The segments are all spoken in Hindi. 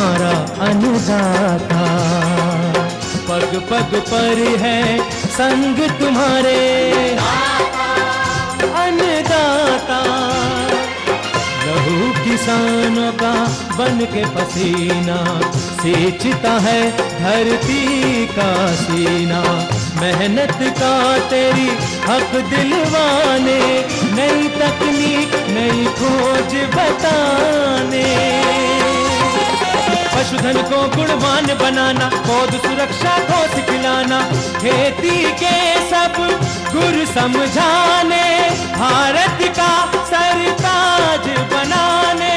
हमारा अन्नदाता। पग पग पर है संग तुम्हारे अन्नदाता। लहू किसानों का बन के पसीना सींचता है धरती का सीना। मेहनत का तेरी हक दिलवाने, नई तकनीक नई खोज बताने। पशुधन को गुणवान बनाना, पौध सुरक्षा को सिखलाना, खेती के सब गुर समझाने, भारत का सरताज बनाने।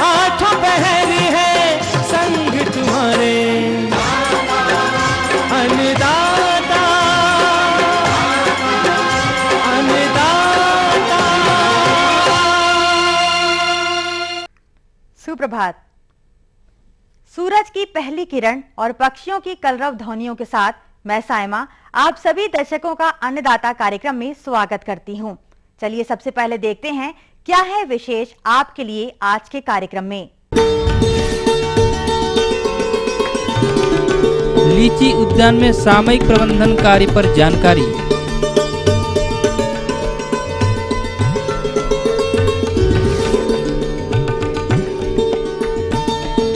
आठों पहर है संग तुम्हारे अन्नदाता, अन्नदाता। सुप्रभात। सूरज की पहली किरण और पक्षियों की कलरव ध्वनियों के साथ मैं साइमा आप सभी दर्शकों का अन्नदाता कार्यक्रम में स्वागत करती हूं। चलिए सबसे पहले देखते हैं क्या है विशेष आपके लिए आज के कार्यक्रम में। लीची उद्यान में सामयिक प्रबंधन कार्य पर जानकारी।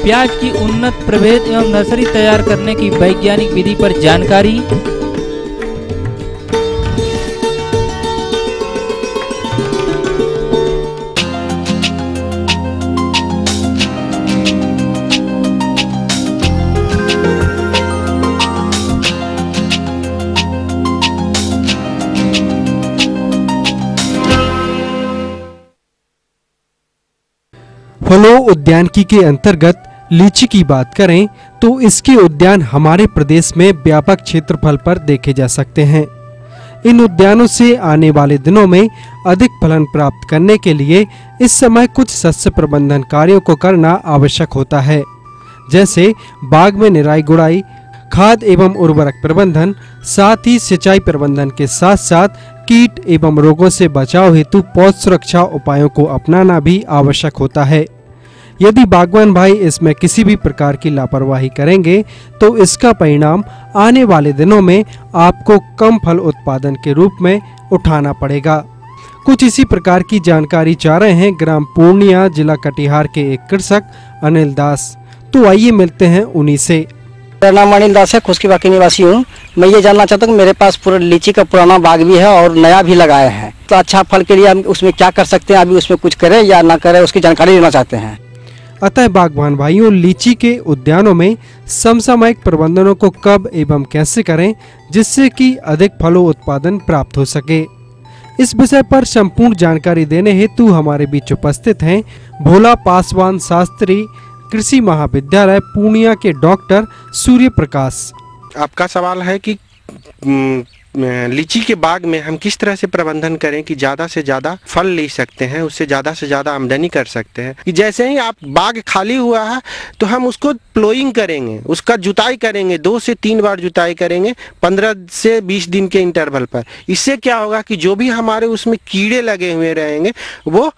प्याज की उन्नत प्रभेद एवं नर्सरी तैयार करने की वैज्ञानिक विधि पर जानकारी। फलों उद्यानिकी के अंतर्गत लीची की बात करें तो इसके उद्यान हमारे प्रदेश में व्यापक क्षेत्रफल पर देखे जा सकते हैं। इन उद्यानों से आने वाले दिनों में अधिक फलन प्राप्त करने के लिए इस समय कुछ सस्य प्रबंधन कार्यों को करना आवश्यक होता है, जैसे बाग में निराई गुड़ाई, खाद एवं उर्वरक प्रबंधन, साथ ही सिंचाई प्रबंधन के साथ साथ कीट एवं रोगों से बचाव हेतु पौध सुरक्षा उपायों को अपनाना भी आवश्यक होता है। यदि बागवान भाई इसमें किसी भी प्रकार की लापरवाही करेंगे तो इसका परिणाम आने वाले दिनों में आपको कम फल उत्पादन के रूप में उठाना पड़ेगा। कुछ इसी प्रकार की जानकारी चाह रहे हैं ग्राम पूर्णिया जिला कटिहार के एक कृषक अनिल दास। तो आइए मिलते हैं उन्हीं से। मेरा नाम अनिल दास है, खुशकीबाग की निवासी हूँ। मैं ये जानना चाहता हूँ कि मेरे पास पूरा लीची का पुराना बाग भी है और नया भी लगाया है, तो अच्छा फल के लिए हम उसमें क्या कर सकते हैं, अभी उसमें कुछ करें या ना करें, उसकी जानकारी लेना चाहते हैं। अतः बागवान भाइयों, लीची के उद्यानों में समसामयिक प्रबंधनों को कब एवं कैसे करें जिससे कि अधिक फलों उत्पादन प्राप्त हो सके, इस विषय पर संपूर्ण जानकारी देने हेतु हमारे बीच उपस्थित हैं भोला पासवान शास्त्री कृषि महाविद्यालय पूर्णिया के डॉक्टर सूर्य प्रकाश। आपका सवाल है कि लीची के बाग में हम किस तरह से प्रबंधन करें कि ज़्यादा से ज़्यादा फल ले सकते हैं, उससे ज़्यादा से ज़्यादा आमदनी कर सकते हैं। कि जैसे ही आप बाग खाली हुआ है तो हम उसको प्लोइंग करेंगे, उसका जुताई करेंगे, 2 से 3 बार जुताई करेंगे 15 से 20 दिन के इंटरवल पर। इससे क्या होगा कि जो भी हमारे उसमें कीड़े लगे हुए रहेंगे वो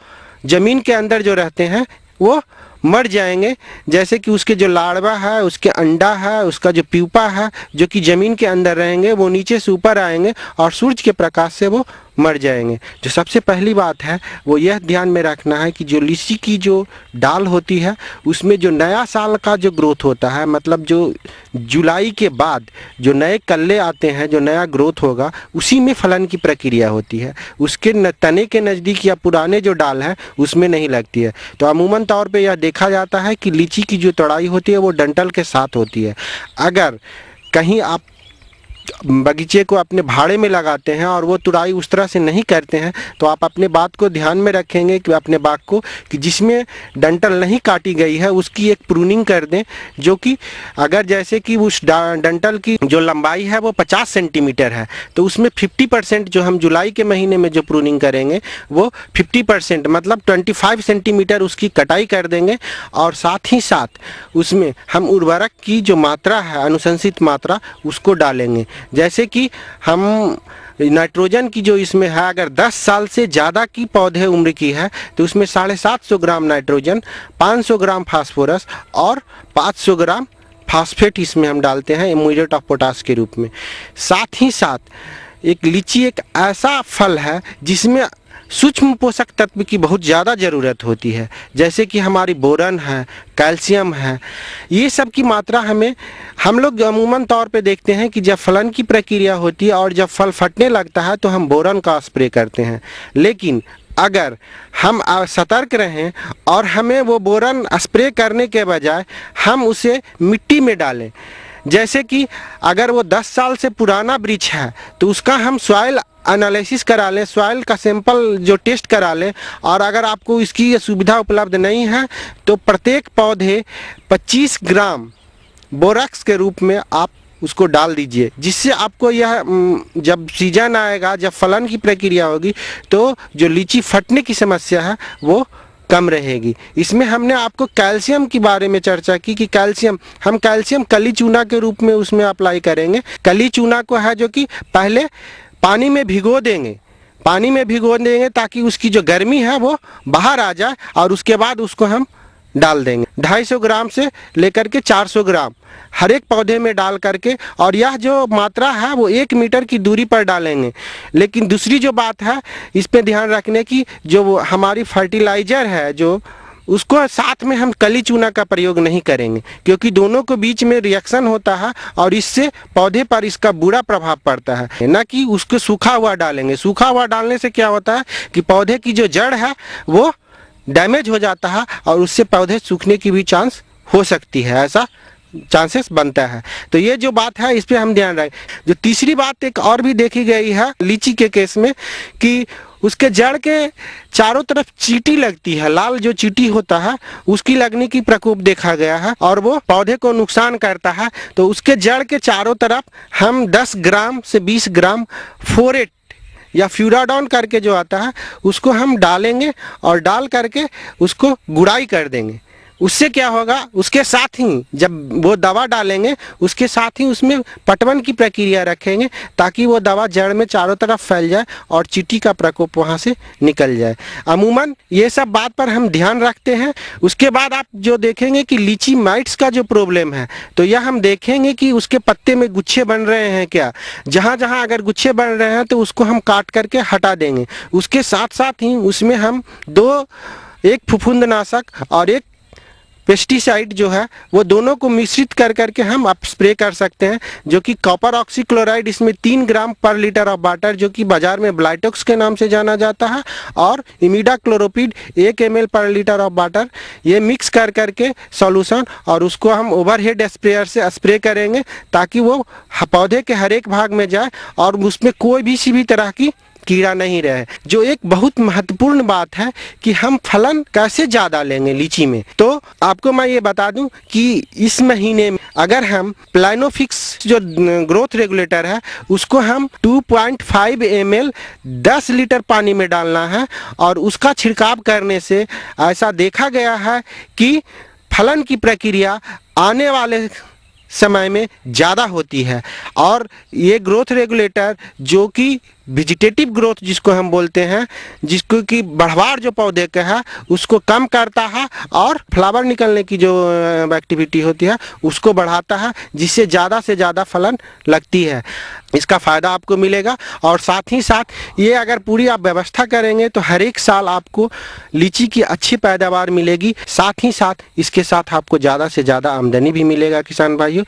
ज़मीन के अंदर जो रहते हैं वो मर जाएंगे। जैसे कि उसके जो लार्वा है, उसके अंडा है, उसका जो प्यूपा है जो कि ज़मीन के अंदर रहेंगे वो नीचे से ऊपर आएंगे और सूरज के प्रकाश से वो मर जाएंगे। जो सबसे पहली बात है वो यह ध्यान में रखना है कि जो लीची की जो डाल होती है उसमें जो नया साल का जो ग्रोथ होता है, मतलब जो जुलाई के बाद जो नए कल्ले आते हैं, जो नया ग्रोथ होगा उसी में फलन की प्रक्रिया होती है। उसके तने के नज़दीक या पुराने जो डाल है उसमें नहीं लगती है। तो अमूमन तौर पे यह देखा जाता है कि लीची की जो तोड़ाई होती है वो डंठल के साथ होती है। अगर कहीं आप बगीचे को अपने भाड़े में लगाते हैं और वो तुड़ाई उस तरह से नहीं करते हैं तो आप अपने बात को ध्यान में रखेंगे कि अपने बाग को कि जिसमें डंठल नहीं काटी गई है उसकी एक प्रूनिंग कर दें, जो कि अगर जैसे कि उस डंठल की जो लंबाई है वो 50 सेंटीमीटर है तो उसमें 50% जो हम जुलाई के महीने में जो प्रूनिंग करेंगे वो 50% मतलब 25 सेंटीमीटर उसकी कटाई कर देंगे। और साथ ही साथ उसमें हम उर्वरक की जो मात्रा है, अनुशंसित मात्रा, उसको डालेंगे। जैसे कि हम नाइट्रोजन की जो इसमें है, अगर 10 साल से ज़्यादा की पौधे उम्र की है तो उसमें 750 ग्राम नाइट्रोजन, 500 ग्राम फास्फोरस और 500 ग्राम फास्फेट इसमें हम डालते हैं म्यूरेट ऑफ पोटाश के रूप में। साथ ही साथ एक लीची एक ऐसा फल है जिसमें सूक्ष्म पोषक तत्व की बहुत ज़्यादा ज़रूरत होती है, जैसे कि हमारी बोरन है, कैल्शियम है। ये सब की मात्रा हम लोग अमूमन तौर पे देखते हैं कि जब फलन की प्रक्रिया होती है और जब फल फटने लगता है तो हम बोरन का स्प्रे करते हैं, लेकिन अगर हम सतर्क रहें और हमें वो बोरन स्प्रे करने के बजाय हम उसे मिट्टी में डालें, जैसे कि अगर वो 10 साल से पुराना वृक्ष है तो उसका हम सॉइल एनालिसिस करा लें, सॉइल का सैंपल जो टेस्ट करा लें, और अगर आपको इसकी ये सुविधा उपलब्ध नहीं है तो प्रत्येक पौधे 25 ग्राम बोरक्स के रूप में आप उसको डाल दीजिए, जिससे आपको यह जब सीजन आएगा, जब फलन की प्रक्रिया होगी तो जो लीची फटने की समस्या है वो कम रहेगी। इसमें हमने आपको कैल्शियम के बारे में चर्चा की कि हम कैल्शियम कली चूना के रूप में उसमें अप्लाई करेंगे। कली चूना को है जो कि पहले पानी में भिगो देंगे ताकि उसकी जो गर्मी है वो बाहर आ जाए, और उसके बाद उसको हम डाल देंगे 250 ग्राम से लेकर के 400 ग्राम हर एक पौधे में डाल करके, और यह जो मात्रा है वो 1 मीटर की दूरी पर डालेंगे। लेकिन दूसरी जो बात है इस पे ध्यान रखने की, जो हमारी फर्टिलाइज़र है जो उसको साथ में हम कली चूना का प्रयोग नहीं करेंगे, क्योंकि दोनों के बीच में रिएक्शन होता है और इससे पौधे पर इसका बुरा प्रभाव पड़ता है। न कि उसको सूखा हुआ डालेंगे। सूखा हुआ डालने से क्या होता है कि पौधे की जो जड़ है वो डैमेज हो जाता है और उससे पौधे सूखने की भी चांस हो सकती है, ऐसा चांसेस बनता है। तो ये जो बात है इस पे हम ध्यान रखें। जो तीसरी बात एक और भी देखी गई है लीची के केस में कि उसके जड़ के चारों तरफ चींटी लगती है, लाल जो चींटी होता है उसकी लगने की प्रकोप देखा गया है और वो पौधे को नुकसान करता है। तो उसके जड़ के चारों तरफ हम 10 ग्राम से 20 ग्राम फोरेट या फ्यूराडॉन करके जो आता है उसको हम डालेंगे और डाल करके उसको गुड़ाई कर देंगे। उससे क्या होगा, उसके साथ ही जब वो दवा डालेंगे उसके साथ ही उसमें पटवन की प्रक्रिया रखेंगे ताकि वो दवा जड़ में चारों तरफ फैल जाए और चींटी का प्रकोप वहाँ से निकल जाए। अमूमन ये सब बात पर हम ध्यान रखते हैं। उसके बाद आप जो देखेंगे कि लीची माइट्स का जो प्रॉब्लम है तो यह हम देखेंगे कि उसके पत्ते में गुच्छे बन रहे हैं क्या। जहाँ जहाँ अगर गुच्छे बन रहे हैं तो उसको हम काट करके हटा देंगे। उसके साथ साथ ही उसमें हम एक फफूंदनाशक और एक पेस्टिसाइड जो है वो दोनों को मिश्रित कर करके हम आप स्प्रे कर सकते हैं, जो कि कॉपर ऑक्सीक्लोराइड इसमें 3 ग्राम पर लीटर ऑफ वाटर, जो कि बाजार में ब्लाइटॉक्स के नाम से जाना जाता है, और इमिडाक्लोरोपिड 1 ml पर लीटर ऑफ वाटर, ये मिक्स कर करके सॉल्यूशन, और उसको हम ओवरहेड स्प्रेयर से स्प्रे करेंगे ताकि वो पौधे के हर एक भाग में जाए और उसमें कोई भी किसी भी तरह की कीड़ा नहीं रहे। जो एक बहुत महत्वपूर्ण बात है कि हम फलन कैसे ज़्यादा लेंगे लीची में, तो आपको मैं ये बता दूं कि इस महीने में अगर हम प्लानोफिक्स जो ग्रोथ रेगुलेटर है उसको हम 2.5 ml 10 लीटर पानी में डालना है, और उसका छिड़काव करने से ऐसा देखा गया है कि फलन की प्रक्रिया आने वाले समय में ज़्यादा होती है। और ये ग्रोथ रेगुलेटर जो कि वेजिटेटिव ग्रोथ जिसको हम बोलते हैं, जिसको कि बढ़वार जो पौधे का है उसको कम करता है और फ्लावर निकलने की जो एक्टिविटी होती है उसको बढ़ाता है, जिससे ज़्यादा से ज़्यादा फलन लगती है। इसका फ़ायदा आपको मिलेगा, और साथ ही साथ ये अगर पूरी आप व्यवस्था करेंगे तो हर एक साल आपको लीची की अच्छी पैदावार मिलेगी। साथ ही साथ इसके साथ आपको ज़्यादा से ज़्यादा आमदनी भी मिलेगा किसान भाइयों।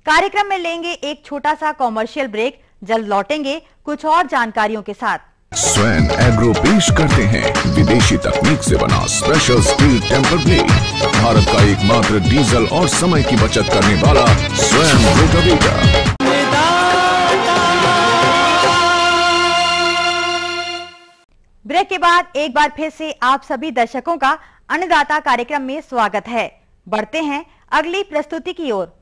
कार्यक्रम में लेंगे एक छोटा सा कॉमर्शियल ब्रेक, जल्द लौटेंगे कुछ और जानकारियों के साथ। स्वयं एग्रो पेश करते हैं विदेशी तकनीक से बना special steel temper blade, Bharat का एकमात्र डीजल और समय की बचत करने वाला स्वयं रोटावेटर। ब्रेक के बाद एक बार फिर से आप सभी दर्शकों का अन्नदाता कार्यक्रम में स्वागत है। बढ़ते हैं अगली प्रस्तुति की ओर।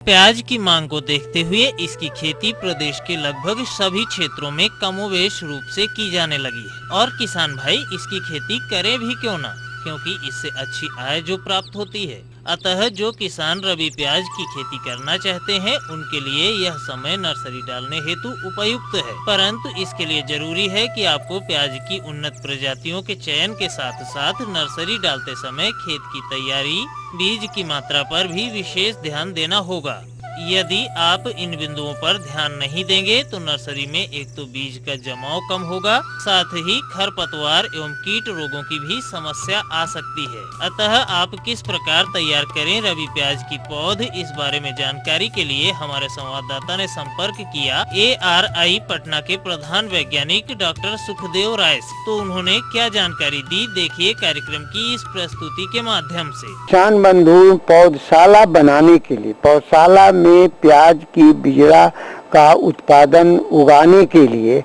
प्याज की मांग को देखते हुए इसकी खेती प्रदेश के लगभग सभी क्षेत्रों में कमोवेश रूप से की जाने लगी है और किसान भाई इसकी खेती करें भी क्यों ना, क्योंकि इससे अच्छी आय जो प्राप्त होती है। अतः जो किसान रबी प्याज की खेती करना चाहते हैं उनके लिए यह समय नर्सरी डालने हेतु उपयुक्त है, परंतु इसके लिए जरूरी है कि आपको प्याज की उन्नत प्रजातियों के चयन के साथ साथ नर्सरी डालते समय खेत की तैयारी, बीज की मात्रा पर भी विशेष ध्यान देना होगा। यदि आप इन बिंदुओं पर ध्यान नहीं देंगे तो नर्सरी में एक तो बीज का जमाव कम होगा, साथ ही खरपतवार एवं कीट रोगों की भी समस्या आ सकती है। अतः आप किस प्रकार तैयार करें रबी प्याज की पौध, इस बारे में जानकारी के लिए हमारे संवाददाता ने संपर्क किया ARI पटना के प्रधान वैज्ञानिक डॉक्टर सुखदेव राय से। तो उन्होंने क्या जानकारी दी, देखिए कार्यक्रम की इस प्रस्तुति के माध्यम से। किसान बंधु पौधशाला बनाने के लिए, पौधशाला में प्याज की बिजड़ा का उत्पादन उगाने के लिए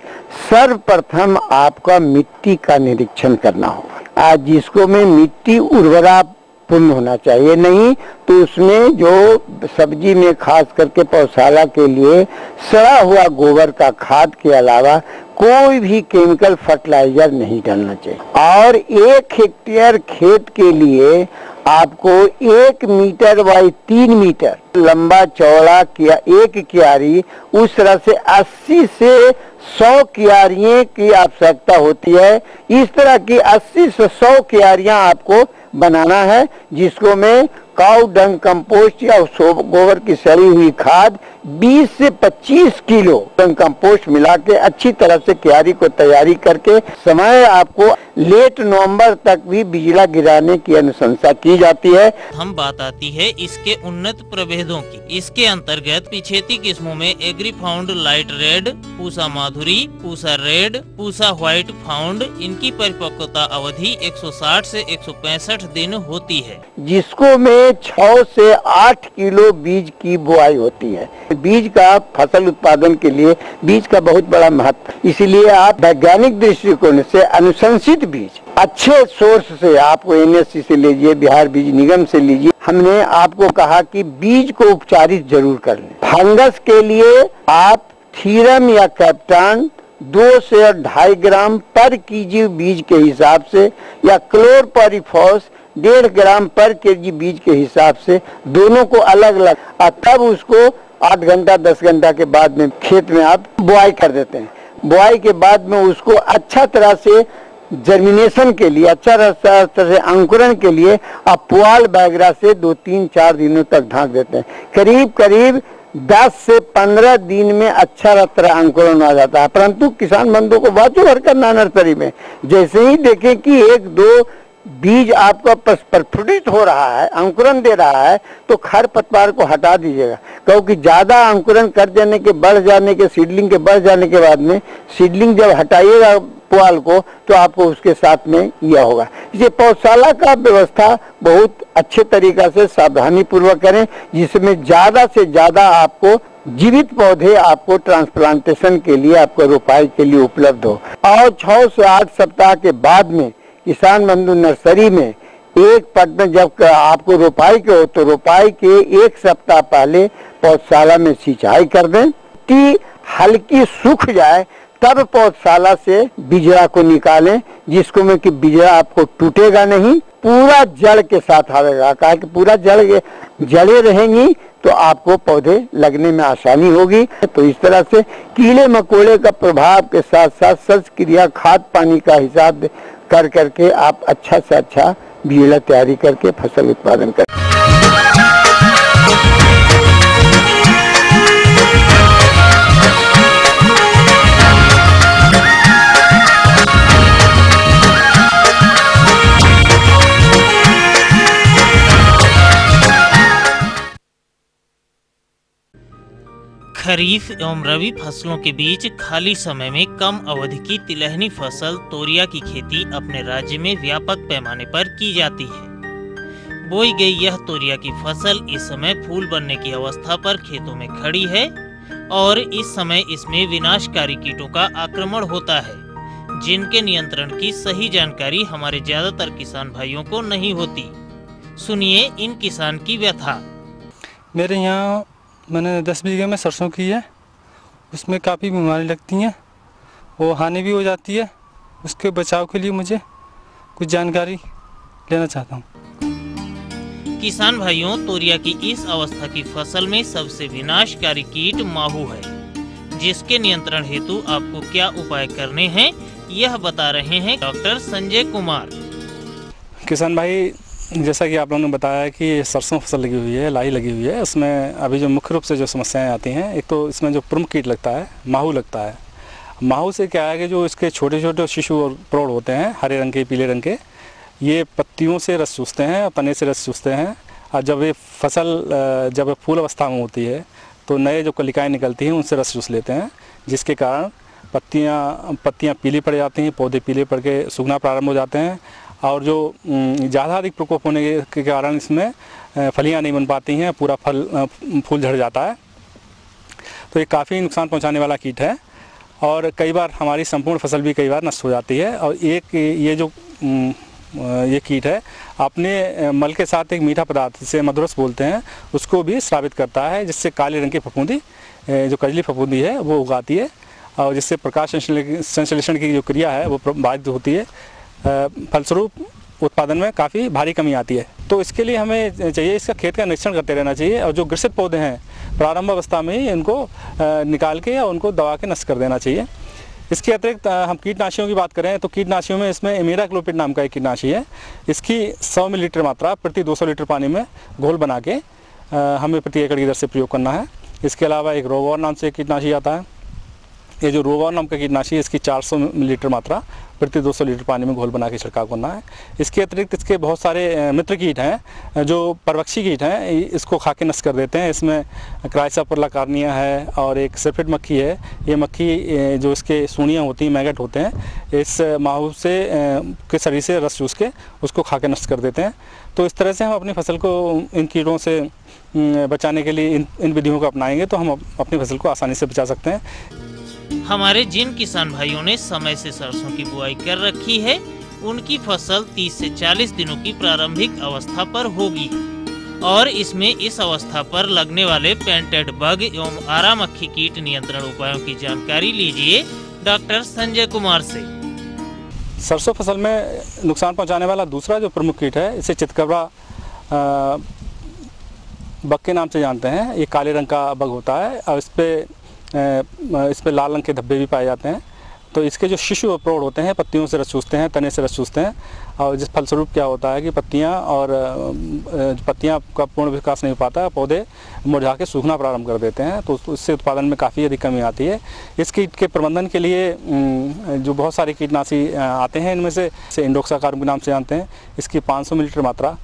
सर्वप्रथम आपका मिट्टी का निरीक्षण करना होगा। आज जिसको में मिट्टी उर्वरा पूर्ण होना चाहिए, नहीं तो उसमें जो सब्जी में खास करके पौधशाला के लिए सड़ा हुआ गोबर का खाद के अलावा कोई भी केमिकल फर्टिलाइजर नहीं डालना चाहिए। और 1 हेक्टेयर खेत के लिए आपको 1 मीटर बाई 3 मीटर लंबा चौड़ा किया एक क्यारी, उस तरह से 80 से 100 क्यारियों की आवश्यकता होती है। इस तरह की 80 से 100 क्यारियां आपको बनाना है, जिसको में काउ डंग कंपोस्ट या गोबर की सड़ी हुई खाद 20 से 25 किलो डंग कंपोस्ट मिला के अच्छी तरह से क्यारी को तैयारी करके समय आपको लेट नवंबर तक भी बिजड़ा गिराने की अनुशंसा की जाती है। हम बात आती है इसके उन्नत प्रभेदों की। इसके अंतर्गत पिछेती किस्मों में Agrifound light red, Pusa Madhuri, Pusa red, Pusa white फाउंड, इनकी परिपक्वता अवधि 160 से 165 दिन होती है, जिसको में 6 से 8 किलो बीज की बुआई होती है। बीज का फसल उत्पादन के लिए बीज का बहुत बड़ा महत्व, इसीलिए आप वैज्ञानिक दृष्टिकोण से अनुशंसित बीज अच्छे सोर्स से आपको NSC से लीजिए, बिहार बीज निगम से लीजिए। हमने आपको कहा कि बीज को उपचारित जरूर कर लें। फंगस के लिए आप थीरम या कैप्टान 2 से 2.5 ग्राम पर केजी बीज के हिसाब से या क्लोरपायरिफॉस 1.5 ग्राम पर केजी बीज के हिसाब से दोनों को अलग अलग, तब उसको 8 घंटा 10 घंटा के बाद में खेत में आप बुआई कर देते हैं। बुआई के बाद में उसको अच्छा तरह से जर्मिनेशन के लिए, अच्छा तरह से अंकुरण के लिए आप पुआल बैगरा से 2-3-4 दिनों तक ढांक देते हैं। करीब करीब 10 से 15 दिन में अच्छा तरह अंकुरण आ जाता है। परंतु किसान बंधु को बाजू भर करना नर्सरी में, जैसे ही देखें कि 1-2 बीज आपका प्रस्फुटित हो रहा है, अंकुरण दे रहा है, तो खरपतवार को हटा दीजिएगा, क्योंकि ज्यादा अंकुरण कर जाने के, बढ़ जाने के, सीडलिंग के बढ़ जाने के बाद में सीडलिंग जब हटाइएगा पुआल को, तो आपको उसके साथ में यह होगा। इसे पौधशाला का व्यवस्था बहुत अच्छे तरीका से सावधानी पूर्वक करें, जिसमें ज्यादा से ज्यादा आपको जीवित पौधे आपको ट्रांसप्लांटेशन के लिए, आपको रोपाई के लिए उपलब्ध हो। और 6 से 8 सप्ताह के बाद में किसान बंधु नर्सरी में एक पट में जब आपको रोपाई के हो, तो रोपाई के 1 सप्ताह पहले पौधशाला में सिंचाई कर दें। मिट्टी हल्की सूख जाए तब पौधशाला से बिजड़ा को निकालें, जिसको में कि बिजड़ा आपको टूटेगा नहीं, पूरा जड़ के साथ आवेगा। कहा कि पूरा जड़े रहेंगी तो आपको पौधे लगने में आसानी होगी। तो इस तरह से कीड़े मकोड़े का प्रभाव के साथ साथ सच क्रिया, खाद पानी का हिसाब कर करके आप अच्छा से अच्छा बिजड़ा तैयारी करके फसल उत्पादन करें। खरीफ एवं रबी फसलों के बीच खाली समय में कम अवधि की तिलहनी फसल तोरिया की खेती अपने राज्य में व्यापक पैमाने पर की जाती है। बोई गई यह तोरिया की फसल इस समय फूल बनने की अवस्था पर खेतों में खड़ी है और इस समय इसमें विनाशकारी कीटों का आक्रमण होता है, जिनके नियंत्रण की सही जानकारी हमारे ज्यादातर किसान भाइयों को नहीं होती। सुनिए इन किसान की व्यथा। मेरे यहाँ मैंने 10 बीघे में सरसों की है। उसमें काफ़ी बीमारी लगती हैं, वो हानि भी हो जाती है। उसके बचाव के लिए मुझे कुछ जानकारी लेना चाहता हूँ। किसान भाइयों, तोरिया की इस अवस्था की फसल में सबसे विनाशकारी कीट माहू है, जिसके नियंत्रण हेतु आपको क्या उपाय करने हैं, यह बता रहे हैं डॉक्टर संजय कुमार। किसान भाई, जैसा कि आप लोगों ने बताया कि सरसों फसल लगी हुई है, लाई लगी हुई है, उसमें अभी जो मुख्य रूप से जो समस्याएं आती हैं, एक तो इसमें जो प्रमुख कीट लगता है माहू लगता है। माहू से क्या है कि जो इसके छोटे छोटे शिशु और प्रौढ़ होते हैं, हरे रंग के, पीले रंग के, ये पत्तियों से रस चूसते हैं और तने से रस चूसते हैं। और जब ये फसल जब फूल अवस्था में होती है तो नए जो कलिकाएँ निकलती हैं उनसे रस चूस लेते हैं, जिसके कारण पत्तियाँ पीली पड़ जाती हैं, पौधे पीले पड़ के सूखना प्रारंभ हो जाते हैं। और जो ज़्यादा अधिक प्रकोप होने के कारण इसमें फलियाँ नहीं बन पाती हैं, पूरा फूल झड़ जाता है। तो ये काफ़ी नुकसान पहुंचाने वाला कीट है और कई बार हमारी संपूर्ण फसल भी कई बार नष्ट हो जाती है। और एक ये जो ये कीट है अपने मल के साथ एक मीठा पदार्थ जिसे मधुरस बोलते हैं उसको भी स्रावित करता है, जिससे काले रंग की फफूंदी जो कजली फफूंदी है वो उगाती है और जिससे प्रकाश संश्लेषण की जो क्रिया है वो बाधित होती है। फलस्वरूप उत्पादन में काफ़ी भारी कमी आती है। तो इसके लिए हमें चाहिए इसका खेत का निरीक्षण करते रहना चाहिए और जो ग्रसित पौधे हैं प्रारंभ अवस्था में ही इनको निकाल के या उनको दबा के नष्ट कर देना चाहिए। इसके अतिरिक्त हम कीटनाशियों की बात करें तो कीटनाशियों में इसमें इमिडाक्लोपिड नाम का एक कीटनाशी है। इसकी 100 मिलीलीटर मात्रा प्रति 200 लीटर पानी में घोल बना के हमें प्रति एकड़ की दर से प्रयोग करना है। इसके अलावा एक रोगौर नाम से एक कीटनाशी आता है। ये जो रोगौर नाम का कीटनाशी है इसकी 400 मिलीलीटर मात्रा प्रति 200 लीटर पानी में घोल बना के छिड़काव करना है। इसके अतिरिक्त इसके बहुत सारे मित्र कीट हैं जो परभक्षी कीट हैं, इसको खा के नष्ट कर देते हैं। इसमें क्राइसा परलाकार्निया है और एक सफेद मक्खी है। ये मक्खी जो इसके सूढ़ियाँ होती हैं, मैगट होते हैं, इस माहू से के शरीर से रस चूस के उसको खा के नष्ट कर देते हैं। तो इस तरह से हम अपनी फसल को इन कीटों से बचाने के लिए इन विधियों को अपनाएंगे तो हम अपनी फसल को आसानी से बचा सकते हैं। हमारे जिन किसान भाइयों ने समय से सरसों की बुआई कर रखी है, उनकी फसल 30 से 40 दिनों की प्रारंभिक अवस्था पर होगी और इसमें इस अवस्था पर लगने वाले पेंटेड बग एवं आरा मक्खी कीट नियंत्रण उपायों की जानकारी लीजिए डॉक्टर संजय कुमार से। सरसों फसल में नुकसान पहुंचाने वाला दूसरा जो प्रमुख कीट है, इसे चितकबरा बग के नाम से जानते हैं। ये काले रंग का बग होता है और इस पे लाल रंग के धब्बे भी पाए जाते हैं। तो इसके जो शिशु और प्रौढ़ होते हैं पत्तियों से रस चूसते हैं, तने से रस चूसते हैं और जिस फलस्वरूप क्या होता है कि पत्तियां का पूर्ण विकास नहीं हो पाता, पौधे मुरझा के सूखना प्रारंभ कर देते हैं। तो इससे उत्पादन में काफ़ी अधिक कमी आती है। इस कीट के प्रबंधन के लिए जो बहुत सारे कीटनाशी आते हैं, इनमें से इंडोक्साकार्ब के नाम से जानते हैं। इसकी 500 मिलीलीटर मात्रा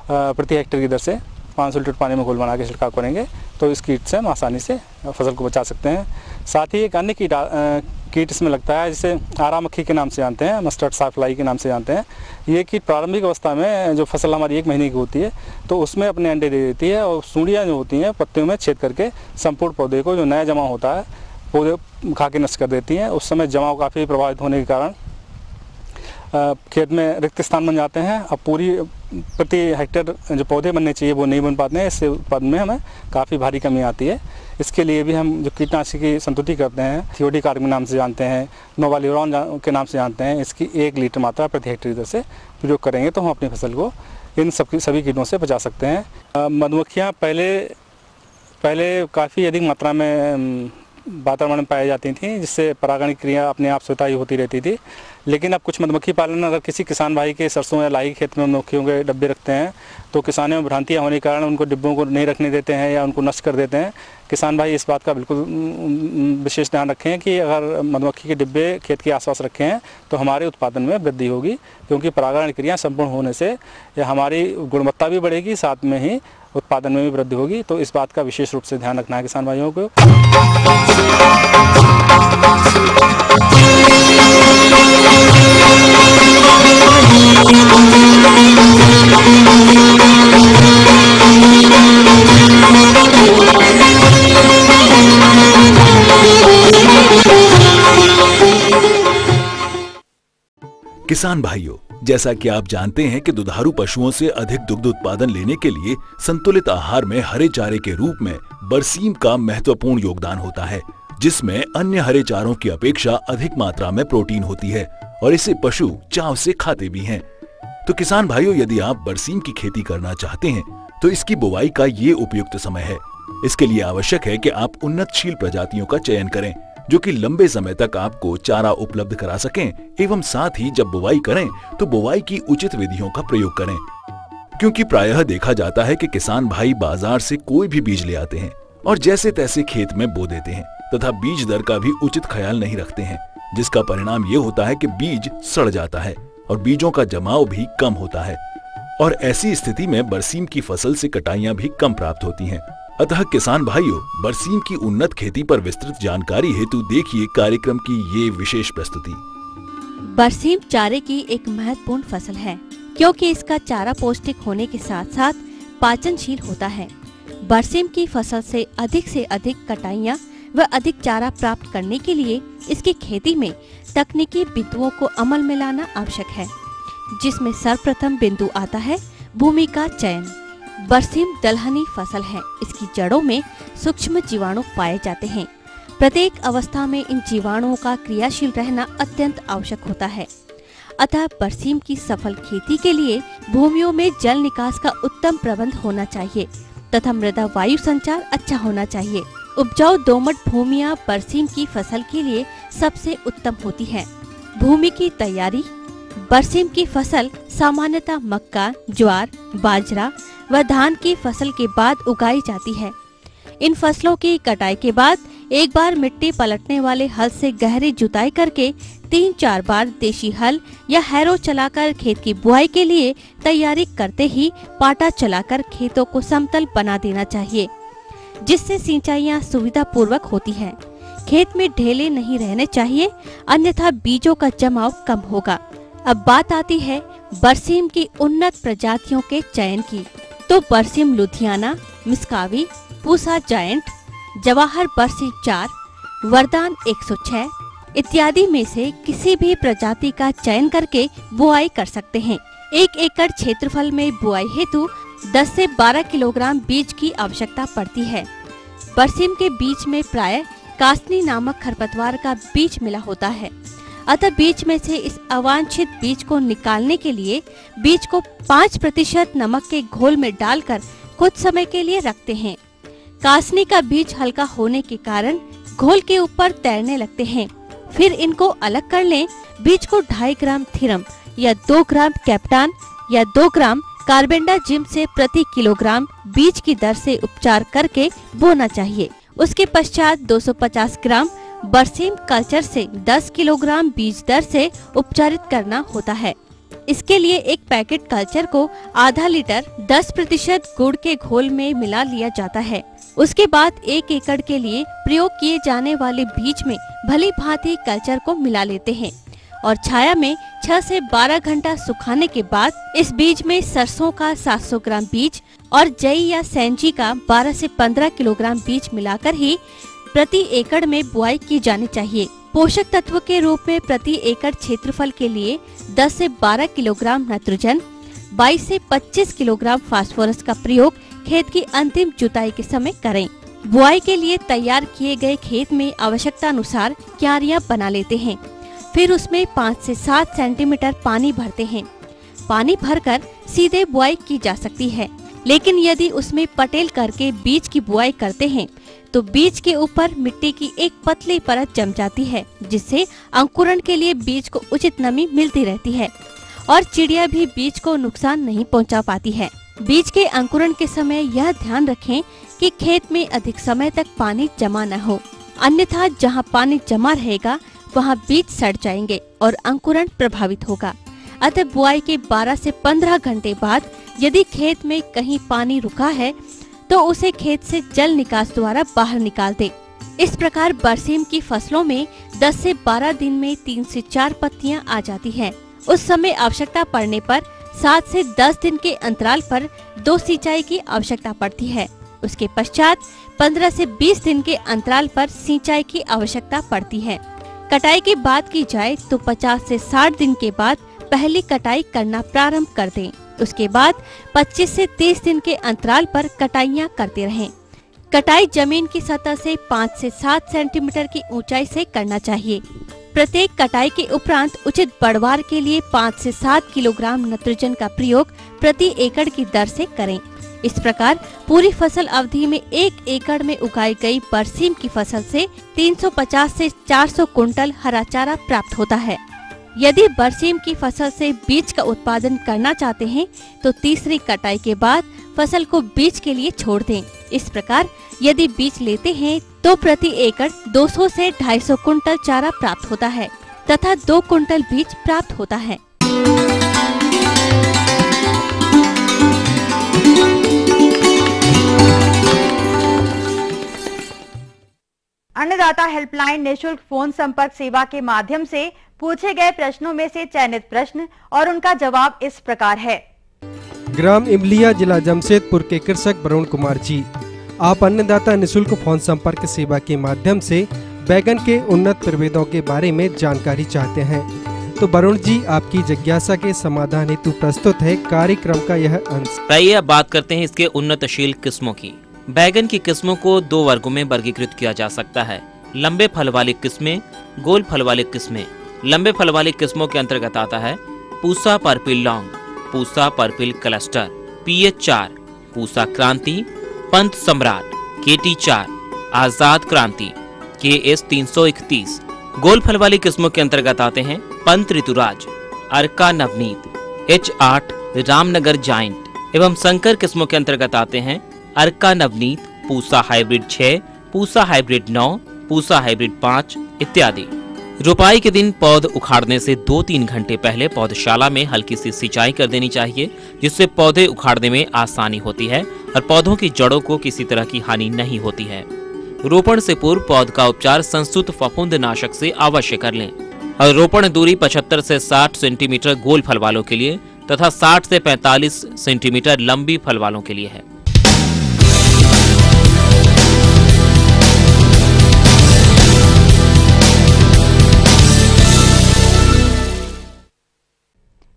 प्रति हेक्टेयर की दर से 500 लीटर पानी में घोल बना के छिड़काव करेंगे तो इस कीट से हम आसानी से फसल को बचा सकते हैं। साथ ही एक अन्य कीट इसमें लगता है जिसे आरा मक्खी के नाम से जानते हैं, मस्टर्ड साफ्लाई के नाम से जानते हैं। ये कीट प्रारंभिक अवस्था में जो फसल हमारी 1 महीने की होती है तो उसमें अपने अंडे दे देती है और सूढ़ियाँ जो होती हैं पत्तियों में छेद करके संपूर्ण पौधे को जो नया जमाव होता है पौधे खा के नष्ट कर देती हैं। उस समय जमाव काफ़ी प्रभावित होने के कारण खेत में रिक्त स्थान बन जाते हैं। अब पूरी प्रति हेक्टेयर जो पौधे बनने चाहिए वो नहीं बन पाते हैं। इससे उत्पादन में हमें काफ़ी भारी कमी आती है। इसके लिए भी हम जो कीटनाशी की संतुति करते हैं, थियोडिकार्ब के नाम से जानते हैं, नोवाल्यूरॉन के नाम से जानते हैं, इसकी 1 लीटर मात्रा प्रति हेक्टेयर दर से प्रयोग करेंगे तो हम अपनी फसल को इन सभी कीटों से बचा सकते हैं। मधुमक्खियाँ पहले काफ़ी अधिक मात्रा में वातावरण में पाई जाती थी, जिससे परागण क्रिया अपने आप स्वतः ही होती रहती थी। लेकिन अब कुछ मधुमक्खी पालन अगर किसी किसान भाई के सरसों या लाई खेत में मधुमक्खियों के डब्बे रखते हैं तो किसानों में भ्रांतियाँ होने के कारण उनको डिब्बों को नहीं रखने देते हैं या उनको नष्ट कर देते हैं। किसान भाई इस बात का बिल्कुल विशेष ध्यान रखें कि अगर मधुमक्खी के डिब्बे खेत के आसपास रखे हैं तो हमारे उत्पादन में वृद्धि होगी, क्योंकि परागण क्रिया संपूर्ण होने से हमारी गुणवत्ता भी बढ़ेगी, साथ में ही उत्पादन में भी वृद्धि होगी। तो इस बात का विशेष रूप से ध्यान रखना है किसान भाइयों को। किसान भाइयों, जैसा कि आप जानते हैं कि दुधारू पशुओं से अधिक दुग्ध उत्पादन लेने के लिए संतुलित आहार में हरे चारे के रूप में बरसीम का महत्वपूर्ण योगदान होता है, जिसमें अन्य हरे चारों की अपेक्षा अधिक मात्रा में प्रोटीन होती है और इसे पशु चाव से खाते भी हैं। तो किसान भाइयों, यदि आप बरसीम की खेती करना चाहते हैं तो इसकी बुवाई का ये उपयुक्त समय है। इसके लिए आवश्यक है कि आप उन्नतशील प्रजातियों का चयन करें जो कि लंबे समय तक आपको चारा उपलब्ध करा सकें, एवं साथ ही जब बुवाई करें तो बुवाई की उचित विधियों का प्रयोग करें, क्योंकि प्रायः देखा जाता है कि किसान भाई बाजार से कोई भी बीज ले आते हैं और जैसे तैसे खेत में बो देते हैं तथा बीज दर का भी उचित ख्याल नहीं रखते हैं, जिसका परिणाम ये होता है कि बीज सड़ जाता है और बीजों का जमाव भी कम होता है और ऐसी स्थिति में बरसीम की फसल से कटाइयां भी कम प्राप्त होती हैं। अतः किसान भाइयों, बरसीम की उन्नत खेती पर विस्तृत जानकारी हेतु देखिए कार्यक्रम की ये विशेष प्रस्तुति। बरसीम चारे की एक महत्वपूर्ण फसल है, क्योंकि इसका चारा पौष्टिक होने के साथ साथ पाचनशील होता है। बरसीम की फसल से अधिक कटाइयाँ व अधिक चारा प्राप्त करने के लिए इसकी खेती में तकनीकी बिंदुओं को अमल में लाना आवश्यक है, जिसमें सर्वप्रथम बिंदु आता है भूमि का चयन। बरसीम दलहनी फसल है। इसकी जड़ों में सूक्ष्म जीवाणु पाए जाते हैं। प्रत्येक अवस्था में इन जीवाणुओं का क्रियाशील रहना अत्यंत आवश्यक होता है। अतः बरसीम की सफल खेती के लिए भूमियों में जल निकास का उत्तम प्रबंध होना चाहिए तथा मृदा वायु संचार अच्छा होना चाहिए। उपजाऊ दोमट भूमियां बरसीम की फसल के लिए सबसे उत्तम होती है। भूमि की तैयारी। बरसीम की फसल सामान्यतः मक्का, ज्वार, बाजरा व धान की फसल के बाद उगाई जाती है। इन फसलों की कटाई के बाद एक बार मिट्टी पलटने वाले हल से गहरी जुताई करके 3-4 बार देशी हल या हैरो चलाकर खेत की बुआई के लिए तैयारी करते ही पाटा चलाकर खेतों को समतल बना देना चाहिए, जिससे सिंचाइयां सुविधा पूर्वक होती है। खेत में ढेले नहीं रहने चाहिए, अन्यथा बीजों का जमाव कम होगा। अब बात आती है बरसीम की उन्नत प्रजातियों के चयन की। तो बरसीम लुधियाना, मिस्कावी, पूसा जायंट, जवाहर बरसीम 4, वरदान 106 इत्यादि में से किसी भी प्रजाति का चयन करके बुआई कर सकते हैं। 1 एकड़ क्षेत्रफल में बुआई हेतु 10 से 12 किलोग्राम बीज की आवश्यकता पड़ती है। बरसीम के बीज में प्रायः कासनी नामक खरपतवार का बीज मिला होता है, अतः बीज में से इस अवांछित बीज को निकालने के लिए बीज को 5% नमक के घोल में डालकर कुछ समय के लिए रखते हैं। कासनी का बीज हल्का होने के कारण घोल के ऊपर तैरने लगते हैं। फिर इनको अलग कर लें। बीज को 2.5 ग्राम थीरम या 2 ग्राम कैप्टान या 2 ग्राम कार्बेंडाजिम से प्रति किलोग्राम बीज की दर से उपचार करके बोना चाहिए। उसके पश्चात 250 ग्राम बरसीम कल्चर से 10 किलोग्राम बीज दर से उपचारित करना होता है। इसके लिए एक पैकेट कल्चर को आधा लीटर 10% गुड़ के घोल में मिला लिया जाता है। उसके बाद 1 एकड़ के लिए प्रयोग किए जाने वाले बीज में भली भांति कल्चर को मिला लेते हैं और छाया में 6 से 12 घंटा सुखाने के बाद इस बीज में सरसों का 700 ग्राम बीज और जई या सैंजी का 12 से 15 किलोग्राम बीज मिलाकर ही प्रति एकड़ में बुआई की जानी चाहिए। पोषक तत्व के रूप में प्रति एकड़ क्षेत्रफल के लिए 10 से 12 किलोग्राम नाइट्रोजन, 22 से 25 किलोग्राम फास्फोरस का प्रयोग खेत की अंतिम जुताई के समय करें। बुआई के लिए तैयार किए गए खेत में आवश्यकता अनुसार क्यारियां बना लेते हैं। फिर उसमें 5 से 7 सेंटीमीटर पानी भरते हैं। पानी भरकर सीधे बुआई की जा सकती है, लेकिन यदि उसमें पटेल करके बीज की बुआई करते हैं तो बीज के ऊपर मिट्टी की एक पतली परत जम जाती है, जिससे अंकुरण के लिए बीज को उचित नमी मिलती रहती है और चिड़िया भी बीज को नुकसान नहीं पहुंचा पाती है। बीज के अंकुरण के समय यह ध्यान रखें कि खेत में अधिक समय तक पानी जमा न हो, अन्यथा जहां पानी जमा रहेगा वहां बीज सड़ जाएंगे और अंकुरण प्रभावित होगा। अतः बुआई के 12 से 15 घंटे बाद यदि खेत में कहीं पानी रुका है तो उसे खेत से जल निकास द्वारा बाहर निकाल दे। इस प्रकार बरसीम की फसलों में 10 से 12 दिन में 3 से 4 पत्तियां आ जाती हैं। उस समय आवश्यकता पड़ने पर 7 से 10 दिन के अंतराल पर 2 सिंचाई की आवश्यकता पड़ती है। उसके पश्चात 15 से 20 दिन के अंतराल पर सिंचाई की आवश्यकता पड़ती है। कटाई की बात की जाए तो 50 से 60 दिन के बाद पहली कटाई करना प्रारंभ कर दें। उसके बाद 25 से 30 दिन के अंतराल पर कटाइयाँ करते रहें। कटाई जमीन की सतह से 5 से 7 सेंटीमीटर की ऊंचाई से करना चाहिए। प्रत्येक कटाई के उपरांत उचित बढ़वार के लिए 5 से 7 किलोग्राम नाइट्रोजन का प्रयोग प्रति एकड़ की दर से करें। इस प्रकार पूरी फसल अवधि में 1 एकड़ में उगाई गई बरसीम की फसल से 350 से 400 कुंटल हरा चारा प्राप्त होता है। यदि बरसीम की फसल से बीज का उत्पादन करना चाहते हैं तो तीसरी कटाई के बाद फसल को बीज के लिए छोड़ दें। इस प्रकार यदि बीज लेते हैं तो प्रति एकड़ 200 से 250 कुंटल चारा प्राप्त होता है तथा 2 कुंटल बीज प्राप्त होता है। अन्नदाता हेल्पलाइन निःशुल्क फोन संपर्क सेवा के माध्यम से पूछे गए प्रश्नों में से चयनित प्रश्न और उनका जवाब इस प्रकार है। ग्राम इमलिया, जिला जमशेदपुर के कृषक वरुण कुमार जी, आप अन्नदाता निःशुल्क फोन संपर्क सेवा के माध्यम से बैगन के उन्नत प्रभेदों के बारे में जानकारी चाहते हैं। तो वरुण जी, आपकी जिज्ञासा के समाधान हेतु प्रस्तुत है कार्यक्रम का यह अंश। आइए अब बात करते हैं इसके उन्नतशील किस्मों की। बैगन की किस्मों को 2 वर्गों में वर्गीकृत किया जा सकता है, लंबे फल वाली किस्में, गोल फल वाली किस्में। लंबे फल वाली किस्मों के अंतर्गत आता है Pusa purple long, Pusa purple cluster, PH4, Pusa क्रांति, पंत सम्राट, KT4, आजाद क्रांति, KS 331। गोल फल वाली किस्मों के अंतर्गत आते हैं पंत ऋतुराज, अर्का नवनीत, H8 रामनगर जाइंट एवं संकर किस्मों के अंतर्गत आते हैं Arka Navneet, Pusa hybrid 6, Pusa hybrid 9, Pusa hybrid 5 इत्यादि। रोपाई के दिन पौध उखाड़ने से 2-3 घंटे पहले पौधशाला में हल्की सी सिंचाई कर देनी चाहिए, जिससे पौधे उखाड़ने में आसानी होती है और पौधों की जड़ों को किसी तरह की हानि नहीं होती है। रोपण से पूर्व पौध का उपचार संस्तुत फफूंदनाशक से अवश्य कर लें और रोपण दूरी 75 से 60 सेंटीमीटर गोल फल वालों के लिए तथा 60 से 45 सेंटीमीटर लंबी फल वालों के लिए है।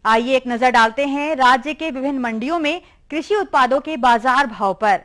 आइए एक नजर डालते हैं राज्य के विभिन्न मंडियों में कृषि उत्पादों के बाजार भाव पर।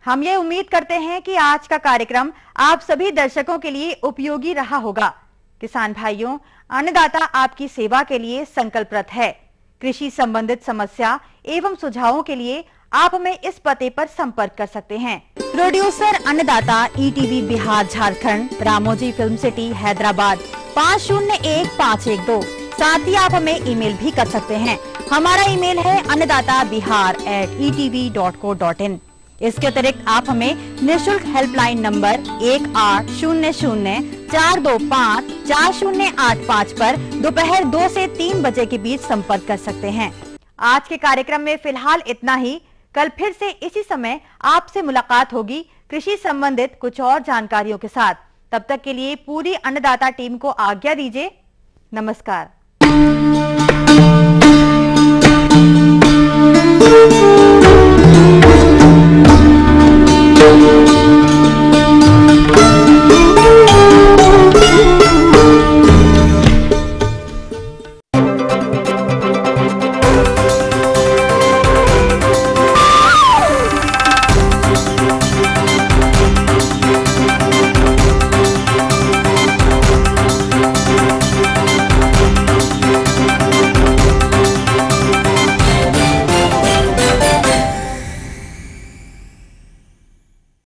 हम ये उम्मीद करते हैं कि आज का कार्यक्रम आप सभी दर्शकों के लिए उपयोगी रहा होगा। किसान भाइयों, अन्नदाता आपकी सेवा के लिए संकल्परत है। कृषि संबंधित समस्या एवं सुझावों के लिए आप हमें इस पते पर संपर्क कर सकते हैं। प्रोड्यूसर अन्नदाता, ETV Bihar Jharkhand, Ramoji film city Hyderabad 501512। साथ ही आप हमें ईमेल भी कर सकते हैं। हमारा ईमेल है annadatabihar@etv.co.in। इसके अतिरिक्त आप हमें निःशुल्क हेल्पलाइन नंबर 1800-425-4085 पर दोपहर 2 से 3 बजे के बीच संपर्क कर सकते हैं। आज के कार्यक्रम में फिलहाल इतना ही। कल फिर से इसी समय आपसे मुलाकात होगी कृषि संबंधित कुछ और जानकारियों के साथ। तब तक के लिए पूरी अन्नदाता टीम को आज्ञा दीजिए। नमस्कार।